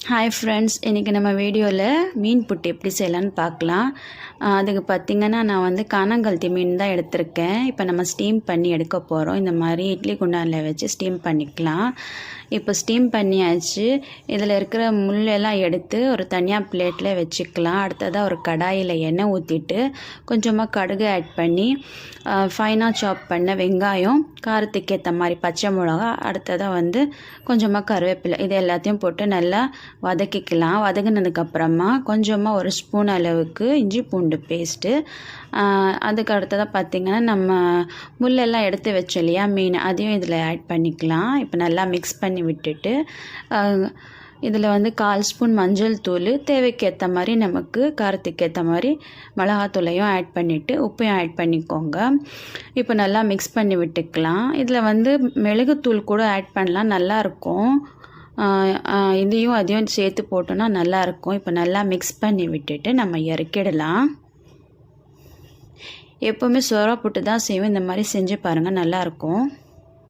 Hi friends, இன்றைக்கி நம்ம வீடியோவில் மீன் புட்டு எப்படி செய்யலான்னு பார்க்கலாம். அதுக்கு பார்த்திங்கன்னா நான் வந்து கானாங்கழுத்தி மீன் தான் எடுத்திருக்கேன். இப்போ நம்ம ஸ்டீம் பண்ணி எடுக்க போகிறோம். இந்த மாதிரி இட்லி குண்டானில் வச்சு ஸ்டீம் பண்ணிக்கலாம். இப்போ ஸ்டீம் பண்ணியாச்சு. இதில் இருக்கிற முள்ளெல்லாம் எடுத்து ஒரு தனியாக பிளேட்டில் வச்சுக்கலாம். அடுத்ததாக ஒரு கடாயில் எண்ணெய் ஊற்றிட்டு கொஞ்சமாக கடுகு ஆட் பண்ணி ஃபைனாக சாப் பண்ண வெங்காயம், காரத்துக்கு ஏற்ற மாதிரி பச்சை மிளகா, அடுத்ததாக வந்து கொஞ்சமாக கருவேப்பிலை, இது எல்லாத்தையும் போட்டு நல்லா வதக்கிக்கலாம். வதங்கினதுக்கப்புறமா கொஞ்சமாக ஒரு ஸ்பூன் அளவுக்கு இஞ்சி பூண்டு பேஸ்ட்டு, அதுக்கு அடுத்ததாக பார்த்திங்கன்னா நம்ம முள்ளெல்லாம் எடுத்து வச்சோம் இல்லையா மீன், அதையும் இதில் ஆட் பண்ணிக்கலாம். இப்போ நல்லா மிக்ஸ் பண்ணி விட்டுட்டு இதில் வந்து 1/4 ஸ்பூன் மஞ்சள் தூள், தேவைக்கு ஏற்ற மாதிரி நமக்கு காரத்துக்கு ஏற்ற மாதிரி மிளகாத்தூளையும் ஆட் பண்ணிவிட்டு உப்பையும் ஆட் பண்ணிக்கோங்க. இப்போ நல்லா மிக்ஸ் பண்ணி விட்டுக்கலாம். இதில் வந்து மிளகுத்தூள் கூட ஆட் பண்ணலாம், நல்லாயிருக்கும். இதையும் அதையும் சேர்த்து போட்டோன்னா நல்லாயிருக்கும். இப்போ நல்லா மிக்ஸ் பண்ணி விட்டுட்டு நம்ம இறக்கிடலாம். எப்போவுமே சோறா புட்டு தான் செய்வோம், இந்த மாதிரி செஞ்சு பாருங்கள், நல்லாயிருக்கும்.